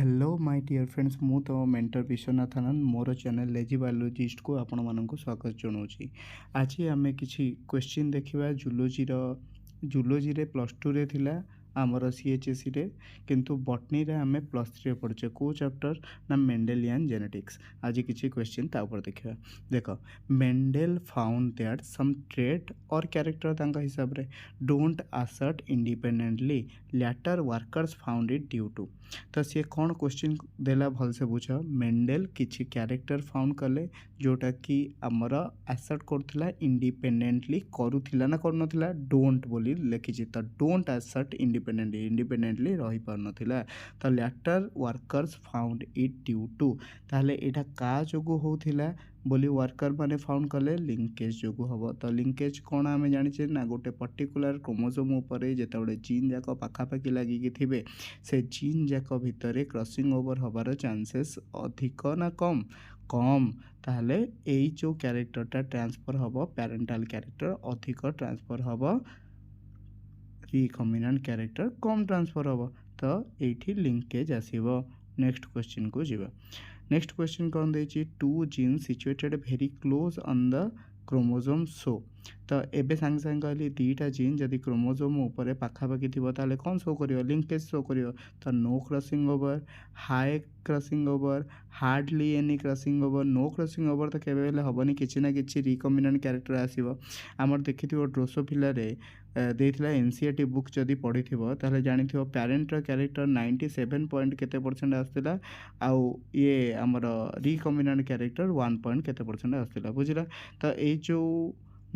Hello my dear friends मु तो mentor Vishwanath Anand मोर channel lazy biologist को आपण मानक स्वागत जनाऊँगी। आज आम कि क्वेश्चन देखा जूलोजी रे प्लस टू रे थिला आमर सीएचएससी रे किंतु बटनी रे आम प्लस थ्री पढ़ुचे को चैप्टर ना मेंडेलियन जेनेटिक्स। आज किसी क्वेश्चन तापर देखा देख Mendel found that some trait और कैरेक्टर तांका हिसाब रे don't assort independently later workers found it due to. तो सी कौन क्वेश्चन देला भलसे बुझ मेंडेल किसी कैरेक्टर फाउंड कले जोटा कि आमर असर्ट करथिला इंडिपेंडेंटली करूथिला ना करनथिला डोंट बोली लिखिछि। तो डोंट असर्ट इंडिपेंडेंटली रही पारनथिला। तो later workers found it due to ताहले एटा का जोगु होथिला बोली वर्कर माने फाउंड कले लिंकेज जोगु हम। तो लिंकेज कौन आम जाने ना गोटे पर्टिकुलर क्रोमोसोम उपरे जेतेबेले जीन जाक पाखापाखि लगिकी थिबे से जीन जाक भितर क्रॉसिंग ओवर हबार चांसेस अधिक ना कम कम ताहले एई जो कैरेक्टरटा ट्रांसफर हम पेरेंटाल कैरेक्टर अधिक ट्रांसफर हम रिकॉम्बिनेंट कैरेक्टर कम ट्रांसफर हम। तो ये लिंकेज आसीबो। नेक्स्ट क्वेश्चन को जीवा। नेक्स्ट क्वेश्चन कौन देछि two gene situated very close on the chromosome शो। तो एबे सांग सांग कहली दीटा जीन जदि क्रोमोसोम ऊपर पाखापाखि थी ताले कौन शो करियो लिंकेज शो करियो। तो no crossing over high crossing over hardly any crossing over no crossing over तो केबे बेले हबनी किछि ना किछि रिकॉम्बिनेंट कैरेक्टर आसीबो। आमर देखिथिबो ड्रोसोफिला रे देइथिला एनसीईआरटी बुक जदि पढ़िथिबो ताले जानिथिबो पेरेंटर कैरेक्टर 97 पॉइंट केते परसेंट आस्थिला आउ ये आमर रिकॉम्बिनेंट कैरेक्टर 1 पॉइंट केते परसेंट आस्थिला बुझिला। तो ए जो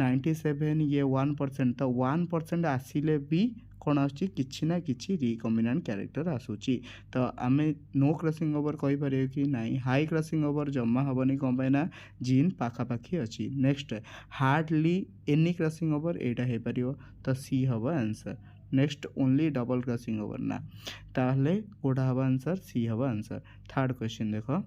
97 ये 1% तो 1% आसिले भी कौन आसुची किछि ना किछि रिकॉम्बिनेंट कैरेक्टर आसुची। तो आम नो क्रॉसिंग ओवर कहि परियो कि नहीं हाई क्रॉसिंग ओवर जमा हबनी कौन पाई ना जीन पाखापाखि अच्छी। Next hardly any crossing over एटा हे परियो तो सी हबो answer. Next only double crossing over ना ताहले कोडा हबो आंसर सी हबो आंसर। थर्ड क्वेश्चन देखो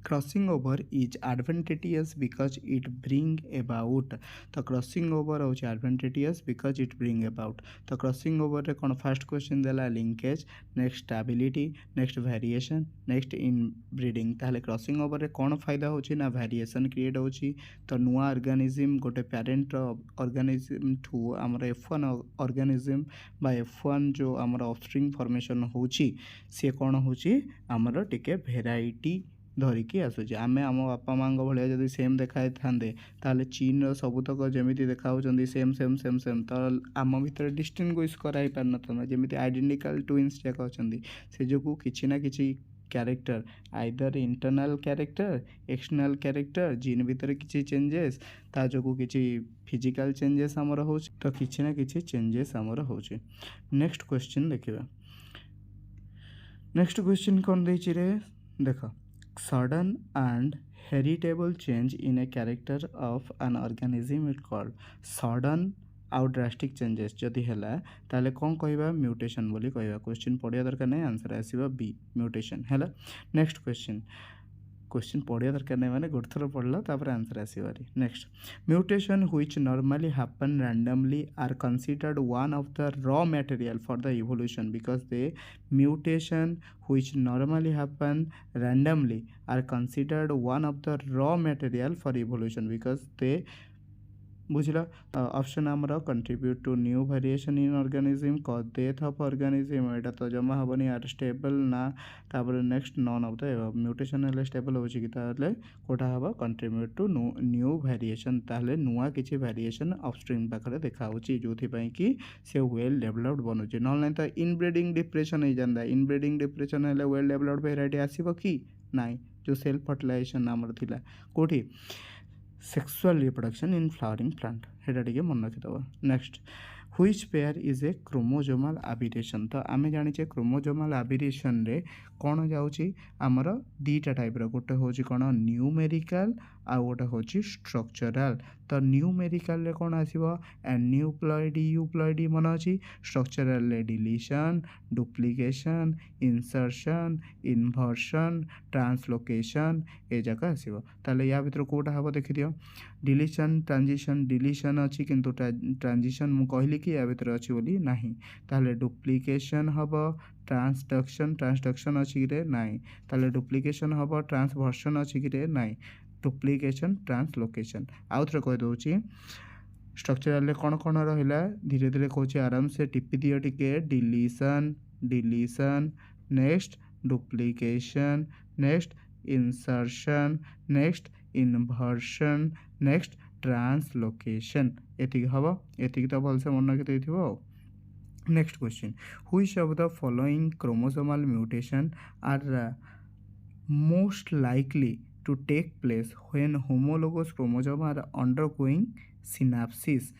crossing over is advantageous because it bring about. तो क्रॉसिंग ओवर हो advantageous because it bring about. तो क्रॉसिंग ओवर रे कौन फास्ट क्वेश्चन देला linkage next stability next variation next in breeding. ताहले crossing over रे कौन फायदा होची ना वेरिएशन क्रिएट होची। तो नुआ ऑर्गेनिज्म गोटे पेरेंट ऑर्गेनिज्म ठू आमर F1 ऑर्गेनिज्म बा F1 जो आमर ऑफस्प्रिंग फॉर्मेशन होची सी कौन होची आमर टिके वेराइटी धरिकी आसूँ। आम आम बापा माँ भाया जब सेम देखाई थांदे ताले चीन सबुतक जमी देखा सेम सेम सेम सेम तो आम भितर डिस्टिंग्विश कराई पार ना जमी आइडेंटिकल ट्विन्स जाक अच्छा से जो किसी ना किसी character either internal character external character gene भितर किसी चेंजेस ता जो किसी फिजिकल चेंजेस आमर हो तो किसी ना किसी चेंजेस आमर हो। नेक्स्ट क्वेश्चन देखा। नेक्स्ट क्वेश्चन कौन देछि रे देख sudden and heritable change in a character of an organism is called sudden आउ ड्रास्टिक चेंजेस जदि है ताले कौन कहवा म्यूटेशन बोली कहवा। क्वेश्चन पढ़िया दरकार नहीं आंसर आसवा बी म्यूटेशन है। नेक्स्ट क्वेश्चन पढ़िया दरकार नहीं माने गोटे थर पढ़ला तापर आंसर आसवारी। Next mutation which normally happen randomly are considered one of the raw material for the evolution because they mutation which normally happen randomly are considered one of the raw material for evolution because they बुझला। Option आमर contribute to new variation in organism cause death of organism एटा तो जमा हबनी are stable ना तापर next none of the mutation हेले stable होची कि ताले कोटा हबा कंट्रीब्यूट टू न्यू वेरिएशन ताले नुआ किछि वेरिएशन अपस्ट्रीम पाखरे देखा होची जोथि पई कि से वेल डेवलप्ड बनुची न नहीं तो इनब्रीडिंग डिप्रेशन हो जांदा। इनब्रीडिंग डिप्रेशन हेले वेल डेवलप्ड वेराइटी आसीबो कि नाही जो सेल्फ फर्टिलाइजेशन आमर थिला कोठी sexual reproduction in flowering plant हेटा टिके मन रखिदेव। Next which pair is a chromosomal aberration. तो आम जाने क्रोमोजोमाल आबिरेशन रे कौन जाऊँगी आमर दीटा टाइप गोटे हूँ कौन न्यूमेरिकल आउ गोटे हूँ स्ट्रक्चराल। तो न्यूमेरिकाल कौन आसो एन्यूप्लॉइड यूप्लॉइड मन अच्छी structural deletion duplication insertion inversion translocation ए जाक आसो। ताले या भितर कोटा हम देखि दियो डिलीशन ट्रांजिशन डिलीशन अच्छी किंतु ट्रांजिशन मु कहली कि या भितर अच्छी बोली नाही। ताले डुप्लिकेशन हम ट्रांसडक्शन ट्रांसडक्शन अच्छी कि नाई। ताले डुप्लिकेशन हम ट्रांसवर्सन अच्छी कि नाई। डुप्लिकेशन ट्रांसलोकेशन आउ थे कहीदे स्ट्रक्चराल कौन कौन रहा धीरे धीरे कौच आराम से टिपी दियो टिके deletion deletion next duplication next insertion next inversion next translocation एति हम एति तो भलसे मन रखी थो। Next question which of the following chromosomal mutation are most likely to take place when homologous chromosome are undergoing synapsis।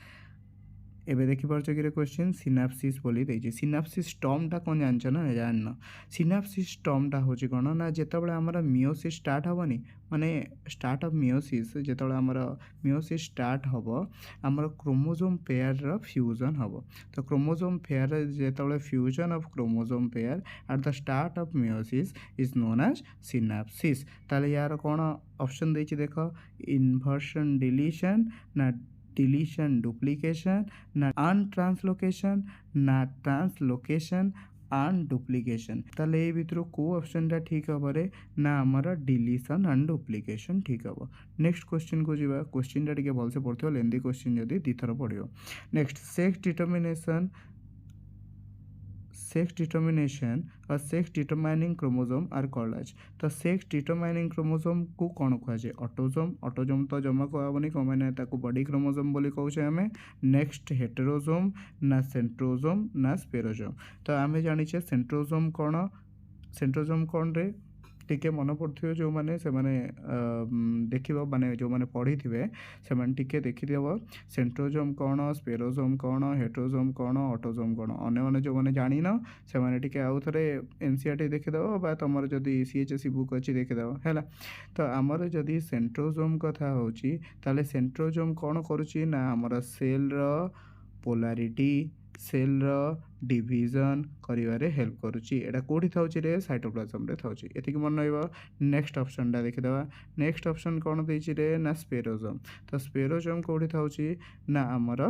एबे देखि पारछ कि क्वेश्चन सिनाप्सिस बोली देछि। सिनाप्सिस टर्मटा कौन जानछ ना जानना। सिनाप्सिस टर्मटा होछि कोन ना जेतबेले हमर मियोसिस स्टार्ट हबनी माने स्टार्ट ऑफ मियोसिस जेतबेले हमर मियोसिस स्टार्ट हबो हमर क्रोमोसोम पेयर रो फ्यूजन हबो। तो क्रोमोसोम पेयर जेतबेले fusion of chromosome pair at the start of meiosis is known as synapsis. ताले यार कोन ऑप्शन देछि देखो इनवर्सन डिलीशन ना डिलीशन डुप्लिकेशन ना अनट्रांसलोकेशन ना ट्रांसलोकेशन एंड डुप्लिकेशन। ताले ए भितर को ऑप्शनटा ठीक हम रे ना आमर डिलीशन एंड डुप्लिकेशन ठीक हम। नेक्स्ट क्वेश्चन को जीवा क्वेश्चनटा टिके भलसे पढ़ियो लेंदी क्वेश्चन जदी दी थर पढ़ियो। नेक्स्ट सेक्स डिटर्मिनेशन और sex determining chromosome are called as. तो सेक्स डिटरमाइनिंग क्रोमोसोम को कौन कहुए ऑटोसोम ऑटोसोम तो जमा कहबनी कौन मैंने बॉडी क्रोमोसोम बोली कहूचे आम। नेक्स्ट हेटेरोसोम ना सेंट्रोसोम ना स्पेरोसोम। तो आम जाचे सेंट्रोसोम कौन रे टिके मन पड़े जो मैंने से देख माने जो मैंने पढ़ी थे से टिके देखीदेव सेंट्रोसोम कौन स्पेरोसोम कौन हेटेरोसोम कौन ऑटोसोम कौन अन्य जो मैंने जान से टिके आउ थे एनसीईआरटी देखीदेव बा तुम जदि सीएचएसई बुक अच्छी देखीदेव है। तो आमर जदि सेंट्रोसोम कथा होची ताले सेंट्रोसोम कौन करुच्ची ना आमर cell row polarity cell row division करिवारे help करुच्ची। एटा कोठी थाउची रे साइटोप्लाज्म रे थाउची एतिक मन रहइबो। नेक्स्ट ऑप्शन टा देखि देबा। नेक्स्ट ऑप्शन कोन देछि रे ना स्पेरोसोम। तो स्पेरोसोम कोठी थाउची ना हमर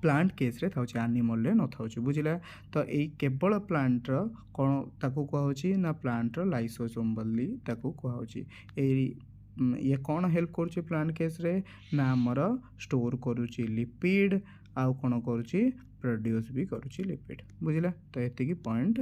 प्लांट केस रे थाउची एनिमल रे न थाउची बुझिला। तो एई केवल प्लांट रो कोन ताकू कहउची ना प्लांट रो लाइसोसोम बोली ताकू कहउची। एई ये कौन हेल्प करुच्ची प्लांट केस रे ना हमर स्टोर करुच्ची लिपिड आउ कौन करुच्ची प्रोड्यूस भी करुच्ची लिपिड बुझिला। तो एतिकी पॉइंट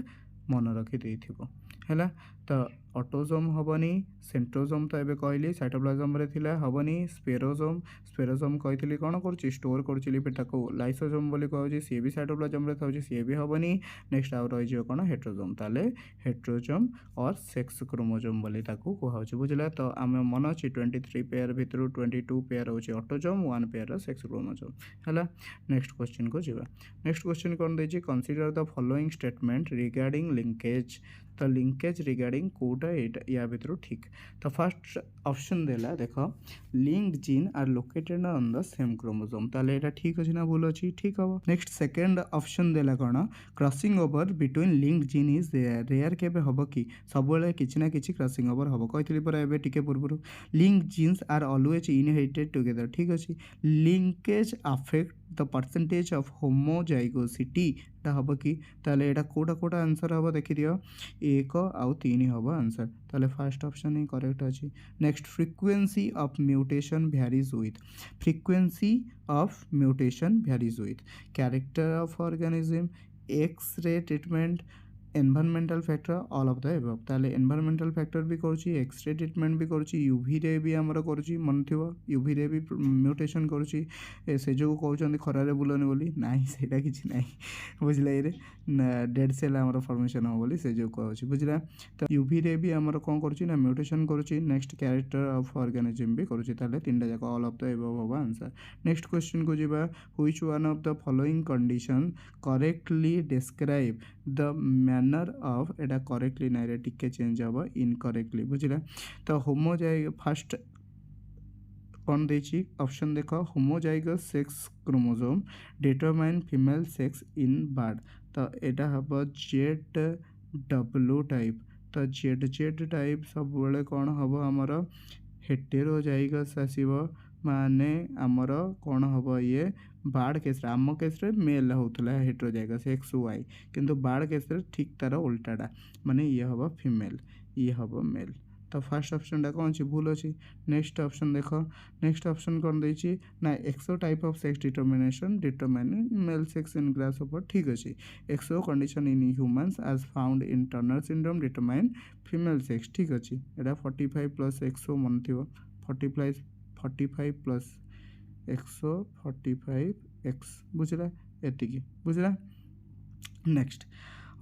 मन रखी देथिबो हैला। तो ऑटोसोम हबनी सेंट्रोसोम तो एबे कहली साइटोप्लाज्म रे थिला हबनी स्पेरोसोम स्पेरोसोम कहितली कौन करुच्ची स्टोर करुच्ची लिपिड ताको लाइसोसोम बोली कहउची सी भी साइटोप्लाज्म रे थाउची सी भी हबनी। नेक्स्ट आउ रहि जियो कौन हेटेरोसोम ताले हेटेरोसोम और सेक्स क्रोमोसोम बोली ताको कहउची बुझिला। तो आमे मन अछि 23 पेयर भितरु 22 पेयर होची ऑटोसोम 1 पेयर सेक्स क्रोमोसोम हैला। नेक्स्ट क्वेश्चन को जिबा। नेक्स्ट क्वेश्चन कोन देछि consider the following statement regarding linkage. तो लिंकेज रिगार्डिंग कोटा या भितर ठीक। तो फर्स्ट ऑप्शन देला देखो link gene are located on the same chromosome ताले एटा ठीक अछि ना भूल अछि ठीक हबो। नेक्स्ट सेकंड ऑप्शन देला कोन crossing over between link gene is rare केबे हबो कि सब बेले किछि ना किछि क्रॉसिंग ओवर हबो कहथिली पर एबे टिके पूर्वरु link genes are always inherited together ठीक अछि। Linkage affect the percentage of homozygosity टा हबो कि ताले एटा कोटा आंसर हबो देखि दियो 1 आउ 3 हबो आंसर ताले फर्स्ट ऑप्शन ही करेक्ट अछि। Next frequency of mutation varies with frequency of mutation varies with character of organism X-ray treatment environmental factor all of the above. ताले एनवायरमेंटल फैक्टर भी करूची एक्स-रे ट्रीटमेंट भी करूची यूवी रे भी हमर करूची मन थिबो यूवी रे भी म्यूटेशन करूची से जो कहउचंदी खरारे बुलनी बोली नाही सेटा किछि नाही बुझला रे डेड सेल हमर फॉर्मेशन हो बोली से जो कहउची बुझला। तो यूवी रे भी हमर कोन करूची ना म्यूटेशन करूची नेक्स्ट कैरेक्टर ऑफ ऑर्गेनिज्म भी करूची ताले तीनटा जाक ऑल ऑफ द एबव होबा आंसर। नेक्स्ट क्वेश्चन को जिबा which one of the following condition correctly describe the manner of Etah correctly नाइ रे टिके चेंज हबो इनकरेक्टली बुझिला। तो होमोजाइग फर्स्ट कौन देछि ऑप्शन देख homozygous sex chromosome determine female sex in bird तो एटा हम जेड डब्ल्यू टाइप तो जेड टाइप सब बेले कौन हम आमर हेटेरोजाइगस आसीबो माने आमर कौन हम ये बार्ड केस आम केस मेल होता हेटेरोजाइगस एक्स वाई किंतु बार्ड केस ठीक तार उल्टाटा माने ये हम फीमेल ये हम मेल तो फास्ट ऑप्शन टा कौन भूल अच्छी नेक्स्ट ऑप्शन देख नेक्स्ट ऑप्शन कौन देछि ना X O type of sex determination determining male sex in grasshopper ठीक अच्छे X O condition in humans as found in Turner syndrome determine female sex ठीक अच्छे एटा 45 प्लस एक्सो मन थी 45 प्लस एक्सो 45 एक्स बुझला एतिकी बुझला नेक्स्ट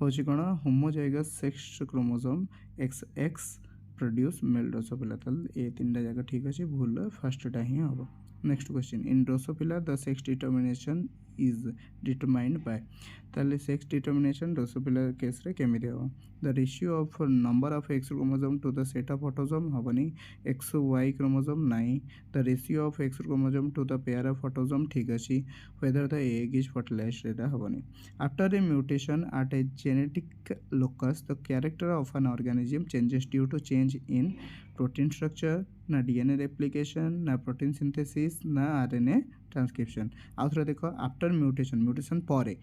हूँ कौन homozygous sex chromosome X X produce male drosophila ये तीन जगह ठीक अच्छे भूल फास्टा ही हम next question in drosophila the sex determination is determined by ताले सेक्स डिटरमिनेशन ड्रोसोफिला केस रे केमिति हो the ratio of number of X chromosome to the set of autosome हबनी एक्स वाई क्रोमोसोम नाई the ratio of X chromosome to the pair of autosome ठीक अच्छी whether the egg is fertilized एटा हबनी after a mutation at a genetic locus the character of an organism changes due to change in protein structure ना DNA replication ना protein synthesis ना RNA transcription आउ थे देख आफ्टर म्यूटेशन पर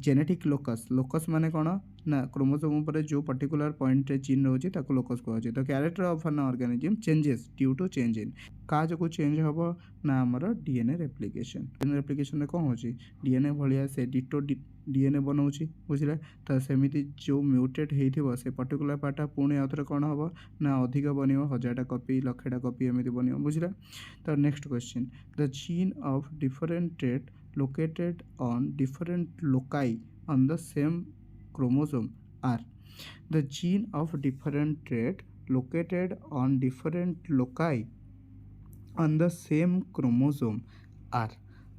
genetic locus locus माने कौन ना क्रोमोसोम पर जो पर्टिकुलर पॉइंट जीन रोचे ताको लोकस कहुचे तो character of an organism changes due to change in का जो चेंज हम ना आमर डीएनए रेप्लिकेशन कौन हो डीएनए भाया से डिटो डीएनए बनाऊँगी बुझे तो सेमती जो म्यूटेट हो से पर्टिकुलर पार्टा पुणी आउे कौन हम ना अधिक बन 1000टा कपि 1,00,000टा कपि एमती बन बुझे तो next question the gene of different trait located on different loci on the same chromosome are the gene of different trait located on different loci on the same chromosome are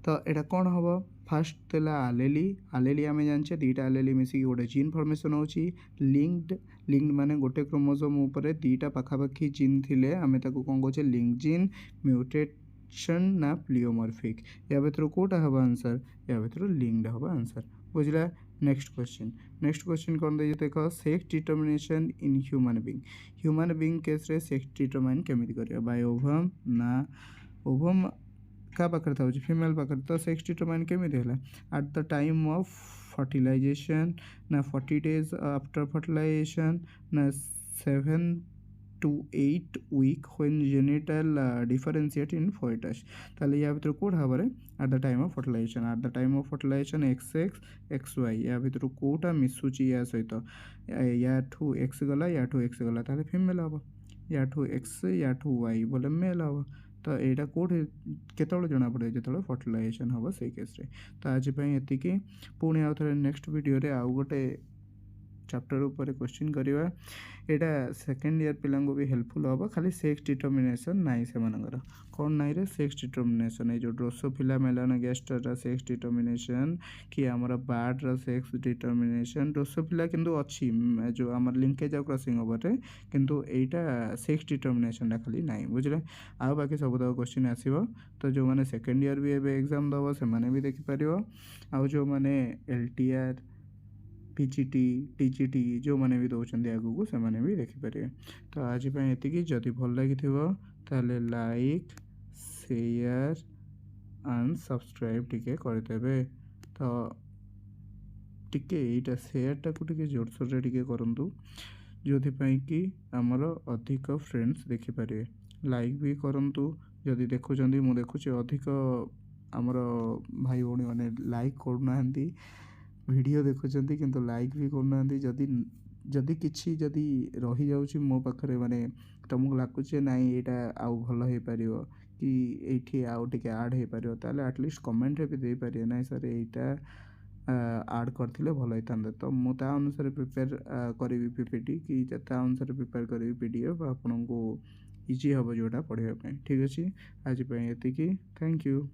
तो एटा कौन हम फास्ट तेला आलेली आम जाने दीटा आलेली मिसिकी गोटे gene formation होची लिंक्ड माने गोटे क्रोमोसोम ऊपर दीटा पाखापाखी जीन थिले आमे ताको कौन कहचे लिंक जीन म्यूटेशन ना प्लियोमॉर्फिक या भीतर कोटा हम आंसर या भीतर लिंक्ड हम आंसर बुझला नेक्स्ट क्वेश्चन कौन दे देख sex determination in human being case रे सेक्स डिटरमाइन केमिति करिया बाय ओवम ना ओवम का पाखर था फीमेल पाखर तो सेक्स डिटरमाइन केमिति होला at the time of fertilisation ना 40 days आफ्टर फर्टिलाइजेशन ना 7 to 8 week when genital differentiate in fetus ताले या भीतर code भाବରେ at the time of fertilization XX XY या भीतर कोटा मिसुची या सहित या ठू x गला या ठू x गला ताले फीमेल हबो या ठू x या ठू y बोले मेल हबो तो यहाँ कौटे केतବେଳେ जना पड़े जो फर्टिलाइजेशन हम से केस रे तो आज एतिकी पुणी आउ थे नेक्स्ट वीडियो रे आउ गोटे चैप्टर ऊपर क्वेश्चन करवा यहाँ सेकेंड ईयर पिला भी हेल्पफुल हम खाली सेक्स डिटरमिनेशन नाई से कौन नाई रे सेक्स डिटरमिनेशन ये जो ड्रोसोफिला मेलानोगास्टर सेक्स डिटरमिनेशन कि आमर बार्ड सेक्स डिटरमिनेशन ड्रोसोफिला किंतु अच्छी जो आम लिंकेज आ क्रॉसिंग ओवर किंतु एटा सेक्स डिटरमिनेशन खाली नाई बुझे आ बाकी सब तक क्वेश्चन आसो तो जो मैंने सेकेंड ईयर भी एवं एग्जाम दब से भी देखिपर आउ जो मैंने LTR PGT TGT जो मैंने भी दौरान आगू से भी देखिपर तो आज ये जदि भल लगी ताले लाइक शेयर एंड सब्सक्राइब टिके करदे तो टिके यहाँ शेयरटा को टिके जोरसोर टिके करूँ जो कि आमर अधिक फ्रेंड्स देखिपारे लाइक भी करूँ जदि देखुं मुझे देखुचे अधिक आमर भाई भौणी मैंने लाइक करना वीडियो देखुंट किंतु लाइक भी करना जदि जदि किसी जदि रही जाऊँ मो पाखे माने तुमको लगुचे नाई यहाँ आउ भल हो पार कि ये आउ टे आड हो पार ताले एटलिस्ट कमेंट भी दे पारे ना सर यहाँ आड करते भल होता तो मुझे अनुसार प्रिपेयर करी पीपीटी कि अनुसार प्रिपेयर करी PDF आपन को इजी हम जोटा पढ़ाई ठीक अच्छे आज ये थैंक यू।